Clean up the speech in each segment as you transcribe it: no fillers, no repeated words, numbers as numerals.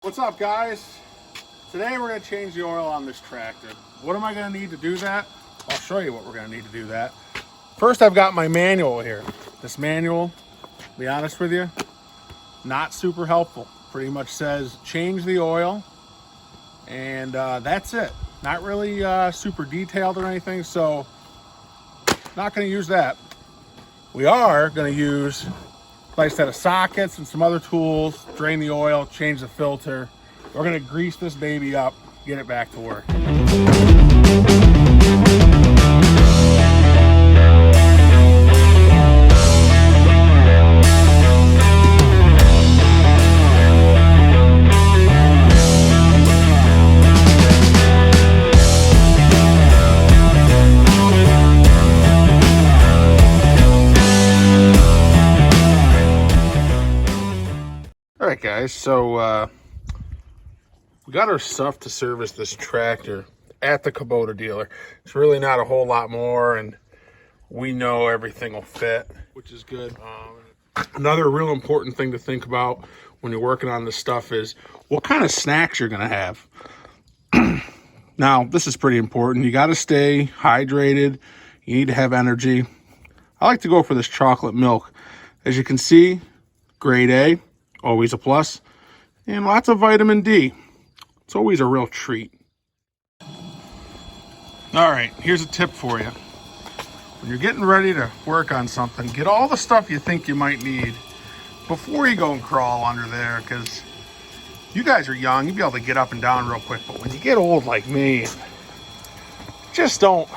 What's up, guys? Today we're going to change the oil on this tractor. What am I going to need to do that? I'll show you what we're going to need to do that. First, I've got my manual here. This manual, to be honest with you, not super helpful. Pretty much says change the oil, and that's it. Not really super detailed or anything, so not going to use that. We are going to use a nice set of sockets and some other tools, drain the oil, change the filter. We're going to grease this baby up, get it back to work. All right, guys, so we got our stuff to service this tractor at the Kubota dealer. It's really not a whole lot more, and we know everything will fit, which is good. Another real important thing to think about when you're working on this stuff is what kind of snacks you're going to have. Now, this is pretty important. You got to stay hydrated. You need to have energy. I like to go for this chocolate milk. As you can see, grade A. Always a plus, and lots of vitamin D. It's always a real treat. All right, here's a tip for you. When you're getting ready to work on something, get all the stuff you think you might need before you go and crawl under there, because you guys are young, you'll be able to get up and down real quick, but when you get old like me, just don't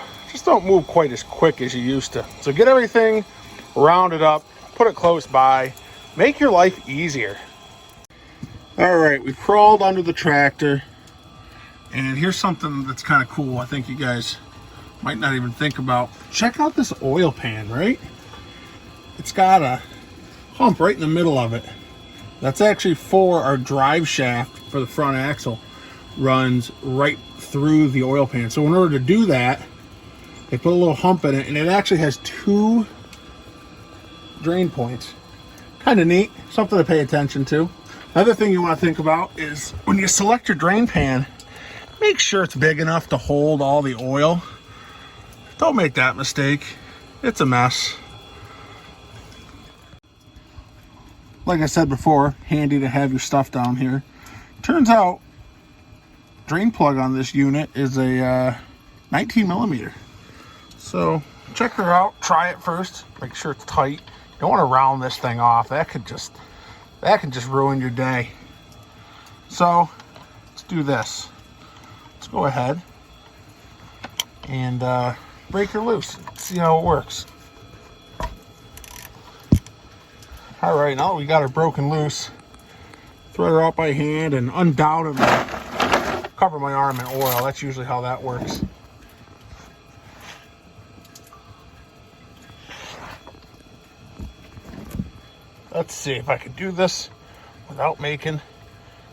move quite as quick as you used to. So get everything rounded up, put it close by. Make your life easier. All right, we crawled under the tractor, and here's something that's kind of cool. I think you guys might not even think about. Check out this oil pan, right? It's got a hump right in the middle of it. That's actually for our drive shaft for the front axle. Runs right through the oil pan. So in order to do that, they put a little hump in it, and it actually has two drain points. Kind of neat, something to pay attention to. Another thing you want to think about is when you select your drain pan, make sure it's big enough to hold all the oil. Don't make that mistake. It's a mess. Like I said before, handy to have your stuff down here. Turns out, drain plug on this unit is a 19 millimeter. So check her out, try it first, make sure it's tight. You don't want to round this thing off. That can just ruin your day. So let's do this. Let's go ahead and break her loose. See how it works. All right, now that we got her broken loose, thread her out by hand and undoubtedly cover my arm in oil. That's usually how that works. Let's see if I can do this without making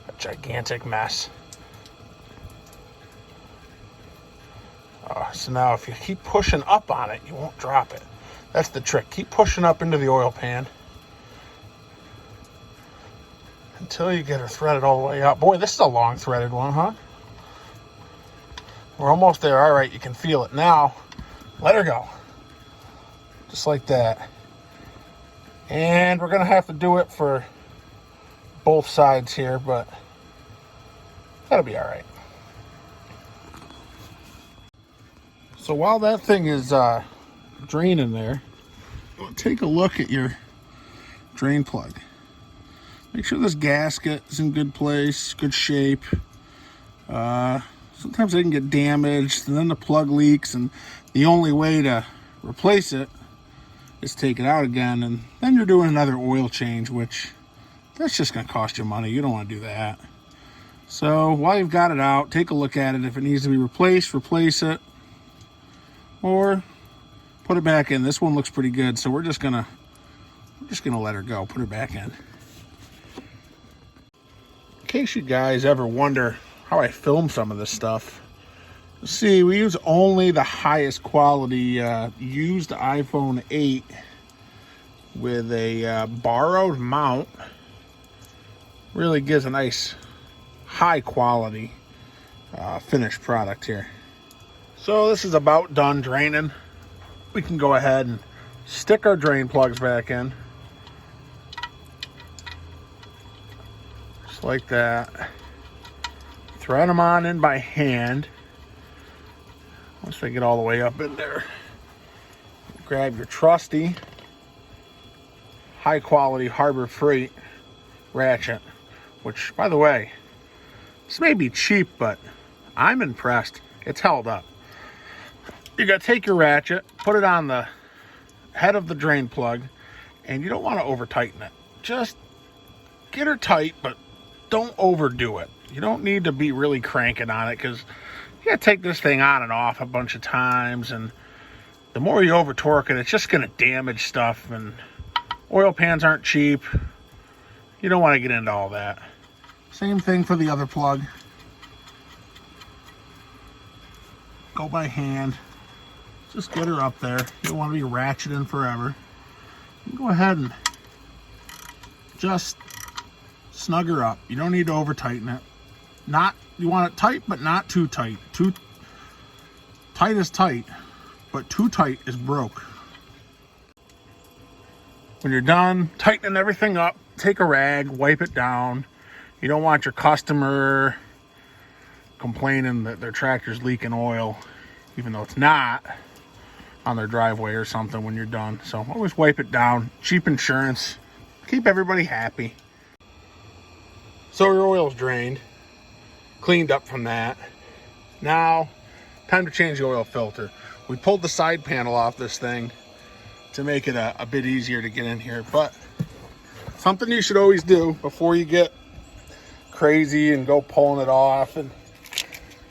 a gigantic mess. So now if you keep pushing up on it, you won't drop it. That's the trick. Keep pushing up into the oil pan until you get her threaded all the way out. Boy, this is a long threaded one, huh? We're almost there. All right, you can feel it. Now, let her go. Just like that. And we're going to have to do it for both sides here, but that'll be all right. So while that thing is draining there, take a look at your drain plug. Make sure this gasket is in good place, good shape. Sometimes they can get damaged, and then the plug leaks, and the only way to replace it is take it out again, and then you're doing another oil change, which that's just going to cost you money. You don't want to do that. So while you've got it out, take a look at it. If it needs to be replaced, replace it, or put it back in. This one looks pretty good, so we're just gonna let her go. Put her back in. In case you guys ever wonder how I film some of this stuff, see, we use only the highest quality used iPhone 8 with a borrowed mount. Really gives a nice high quality finished product here. So this is about done draining. We can go ahead and stick our drain plugs back in. Just like that. Thread them on in by hand. Once they get all the way up in there, grab your trusty high quality Harbor Freight ratchet, which, by the way, this may be cheap, but I'm impressed. It's held up. You got to take your ratchet, put it on the head of the drain plug, and you don't want to over tighten it. Just get her tight, but don't overdo it. You don't need to be really cranking on it, because you got to take this thing on and off a bunch of times, and the more you over torque it, it's just going to damage stuff, and oil pans aren't cheap. You don't want to get into all that. Same thing for the other plug. Go by hand. Just get her up there. You don't want to be ratcheting forever. You go ahead and just snug her up. You don't need to over tighten it. You want it tight, but not too tight. Too tight is tight, but too tight is broke. When you're done tightening everything up, take a rag, wipe it down. You don't want your customer complaining that their tractor's leaking oil, even though it's not, on their driveway or something when you're done. So always wipe it down. Cheap insurance. Keep everybody happy. So your oil's drained, cleaned up from that. Now, time to change the oil filter. We pulled the side panel off this thing to make it a bit easier to get in here, but something you should always do before you get crazy and go pulling it off and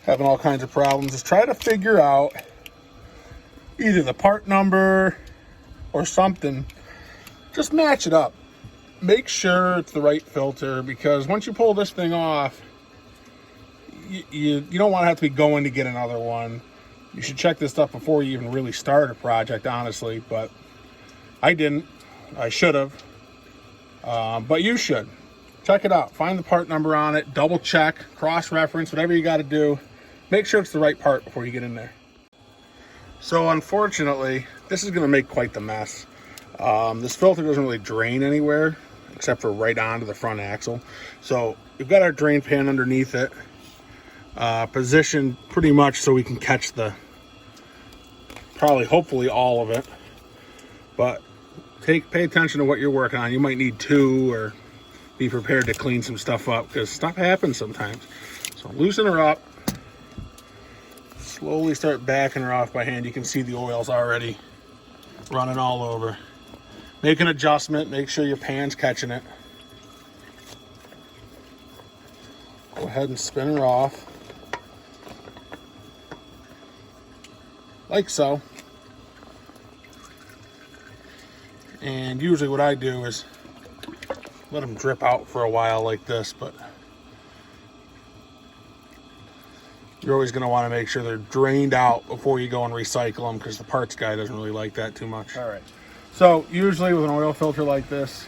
having all kinds of problems is try to figure out either the part number or something. Just match it up. Make sure it's the right filter, because once you pull this thing off, you don't want to have to be going to get another one. You should check this stuff before you even really start a project, honestly, but I didn't. I should have. But you should. Check it out. Find the part number on it. Double check. Cross-reference. Whatever you got to do. Make sure it's the right part before you get in there. So, unfortunately, this is going to make quite the mess. This filter doesn't really drain anywhere except for right onto the front axle. So, we've got our drain pan underneath it. Positioned pretty much so we can catch hopefully all of it. But pay attention to what you're working on. You might need two, or be prepared to clean some stuff up, because stuff happens sometimes. So loosen her up. Slowly start backing her off by hand. You can see the oil's already running all over. Make an adjustment. Make sure your pan's catching it. Go ahead and spin her off. Like so. And usually what I do is let them drip out for a while like this, but you're always going to want to make sure they're drained out before you go and recycle them, because the parts guy doesn't really like that too much. All right. So usually with an oil filter like this,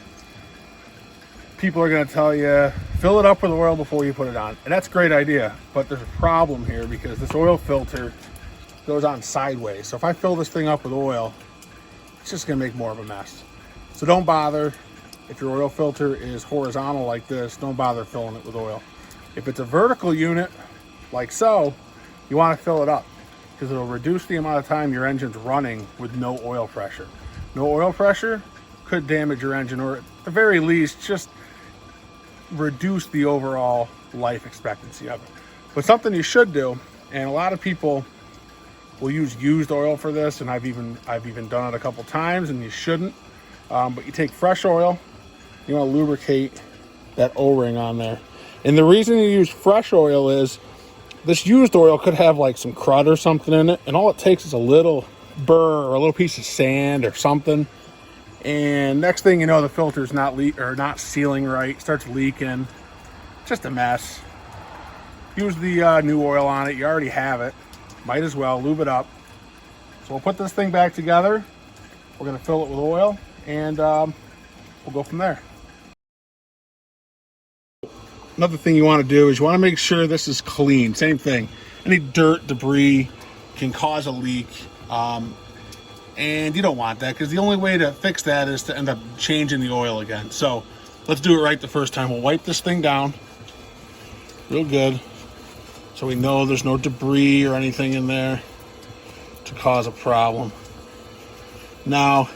people are going to tell you, fill it up with oil before you put it on. And that's a great idea, but there's a problem here, because this oil filter goes on sideways. So if I fill this thing up with oil, it's just going to make more of a mess. So don't bother. If your oil filter is horizontal like this, don't bother filling it with oil. If it's a vertical unit, like so, you want to fill it up, because it'll reduce the amount of time your engine's running with no oil pressure. No oil pressure could damage your engine, or at the very least, just reduce the overall life expectancy of it. But something you should do, and a lot of people will use used oil for this, and I've even done it a couple times, and you shouldn't. But you take fresh oil, you want to lubricate that O-ring on there. And the reason you use fresh oil is this used oil could have like some crud or something in it, and all it takes is a little burr or a little piece of sand or something, and next thing you know, the filter's not sealing right, starts leaking. Just a mess. Use the new oil on it. You already have it. Might as well lube it up. So we'll put this thing back together. We're going to fill it with oil, and we'll go from there. another thing you want to do is you want to make sure this is clean. Same thing. Any dirt, debris can cause a leak. And you don't want that, because the only way to fix that is to end up changing the oil again. So let's do it right the first time. We'll wipe this thing down real good so we know there's no debris or anything in there to cause a problem. Now,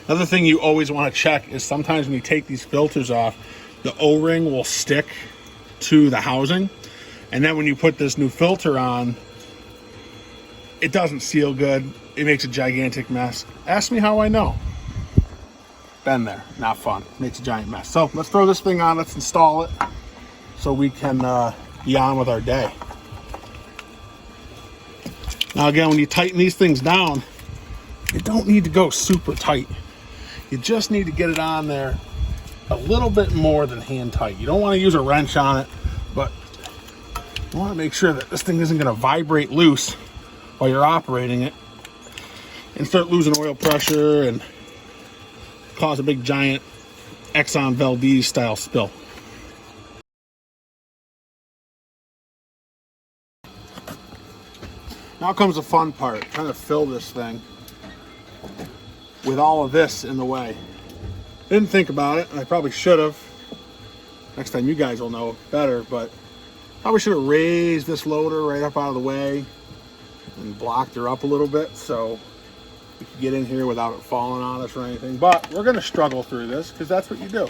another thing you always want to check is sometimes when you take these filters off, the O-ring will stick to the housing. And then when you put this new filter on, it doesn't seal good. It makes a gigantic mess. Ask me how I know. Been there. Not fun. Makes a giant mess. So let's throw this thing on. Let's install it so we can be on with our day. Now again, when you tighten these things down, you don't need to go super tight. You just need to get it on there a little bit more than hand tight. You don't want to use a wrench on it, but you want to make sure that this thing isn't going to vibrate loose while you're operating it and start losing oil pressure and cause a big giant Exxon Valdez style spill. Now comes the fun part, trying to fill this thing with all of this in the way. Didn't think about it, and I probably should have. Next time you guys will know better, but probably should have raised this loader right up out of the way and blocked her up a little bit so we could get in here without it falling on us or anything. But we're going to struggle through this because that's what you do.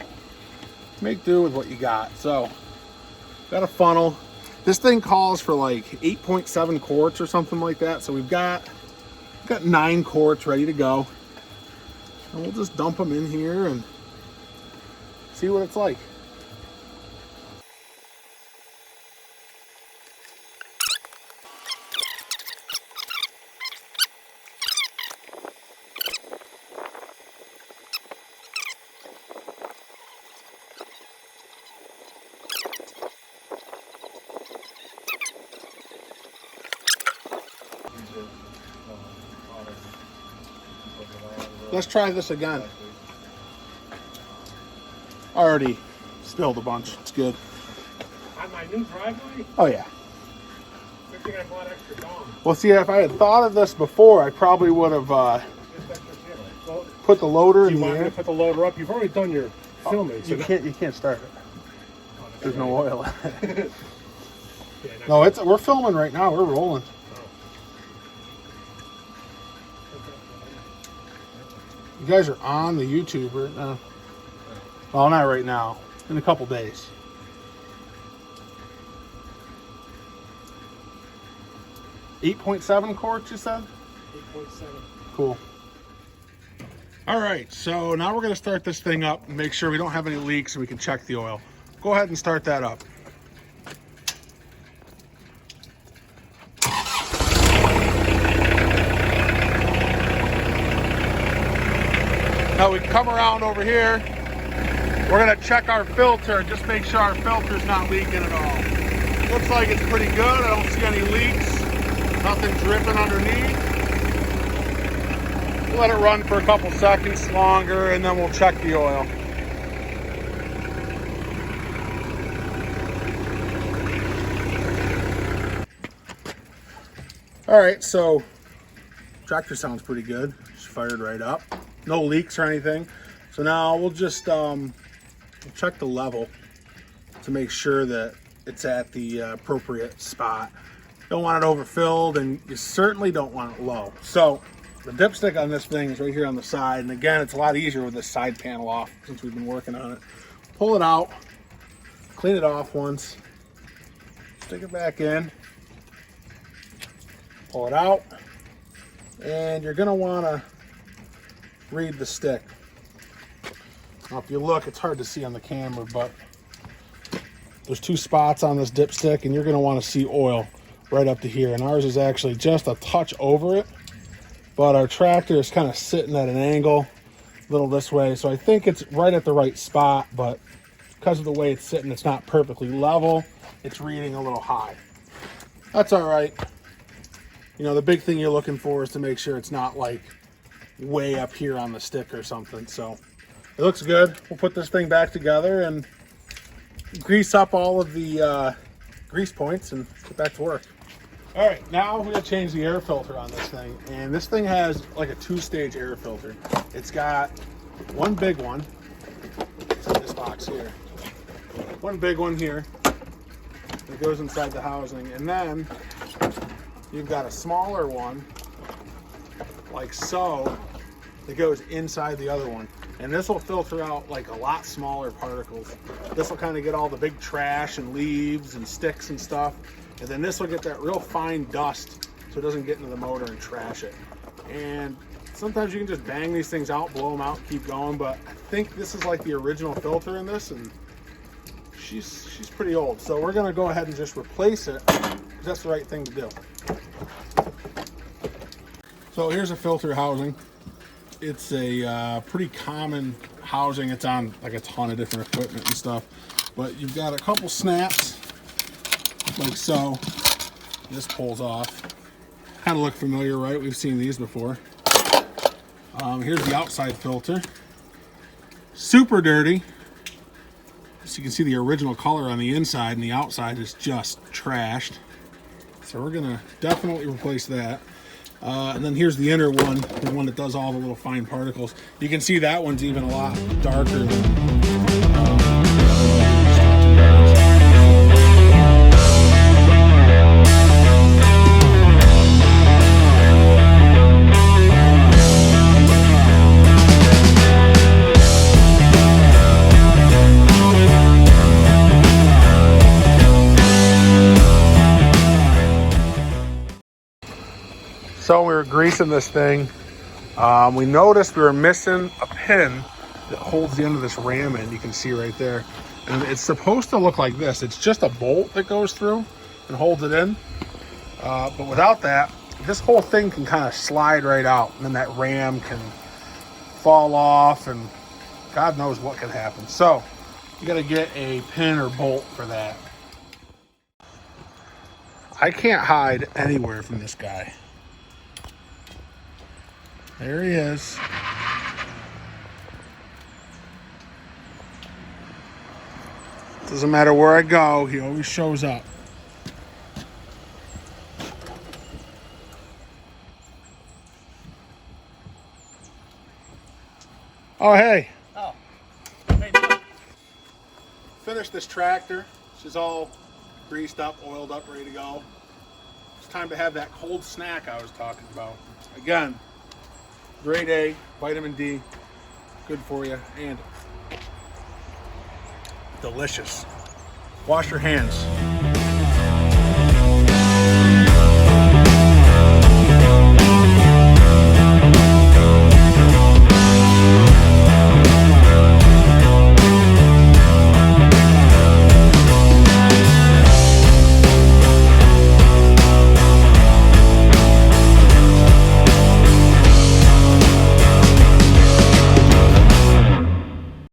Make do with what you got. So, got a funnel. This thing calls for like 8.7 quarts or something like that. So we've got 9 quarts ready to go. And we'll just dump them in here and see what it's like. Let's try this again. Already spilled a bunch. It's good. On my new driveway? Oh yeah. Good thing I bought extra gum. Well, see, if I had thought of this before, I probably would have put the loader in You want me here. to put the loader up? You've already done your filming. You can't start it. There's no oil. Yeah, No, we're filming right now. We're rolling. You guys are on the YouTube right now. Well, not right now. In a couple days. .7 quarts, you said? 8.7. Cool. All right, so now we're going to start this thing up and make sure we don't have any leaks and we can check the oil. Go ahead and start that up. Now we come around over here. We're going to check our filter and just make sure our filter's not leaking at all. Looks like it's pretty good. I don't see any leaks. Nothing dripping underneath. We'll let it run for a couple seconds longer and then we'll check the oil. All right, so tractor sounds pretty good. Just fired right up. No leaks or anything. So now we'll just we'll check the level to make sure that it's at the appropriate spot. Don't want it overfilled, and you certainly don't want it low. So the dipstick on this thing is right here on the side, and again, it's a lot easier with this side panel off since we've been working on it. Pull it out, clean it off once, stick it back in, pull it out, and you're gonna wanna read the stick. Now if you look, it's hard to see on the camera, but there's 2 spots on this dipstick, and you're gonna wanna see oil right up to here, and ours is actually just a touch over it, but our tractor is kind of sitting at an angle a little this way, so I think it's right at the right spot, but because of the way it's sitting, it's not perfectly level. It's reading a little high. That's all right. You know, the big thing you're looking for is to make sure it's not like way up here on the stick or something. So it looks good. We'll put this thing back together and grease up all of the grease points and get back to work. All right, now we're gonna change the air filter on this thing. And this thing has like a 2-stage air filter. It's got one big one. It's in this box here. One big one here that goes inside the housing. And then you've got a smaller one, like so, that goes inside the other one. And this will filter out like a lot smaller particles. This will kind of get all the big trash and leaves and sticks and stuff. And then this will get that real fine dust so it doesn't get into the motor and trash it. And sometimes you can just bang these things out, blow them out, keep going. But I think this is like the original filter in this, and she's pretty old. So we're gonna go ahead and just replace it, because that's the right thing to do. So here's a filter housing. It's a pretty common housing. It's on like a ton of different equipment and stuff. But you've got a couple snaps, like so. This pulls off. Kind of look familiar, right? We've seen these before. Here's the outside filter. Super dirty. So you can see the original color on the inside, and the outside is just trashed. So we're gonna definitely replace that. And then here's the inner one, the one that does all the little fine particles. You can see that one's even a lot darker than So we were greasing this thing. We noticed we were missing a pin that holds the end of this ram in. You can see right there. And it's supposed to look like this. It's just a bolt that goes through and holds it in. But without that, this whole thing can kind of slide right out. And then that ram can fall off and God knows what can happen. So you got to get a pin or bolt for that. I can't hide anywhere from this guy. There he is. Doesn't matter where I go, he always shows up. Oh, hey. Oh. Hey, Finished this tractor. She's all greased up, oiled up, ready to go. It's time to have that cold snack I was talking about. Again, grade A, vitamin D, good for you, and delicious. Wash your hands.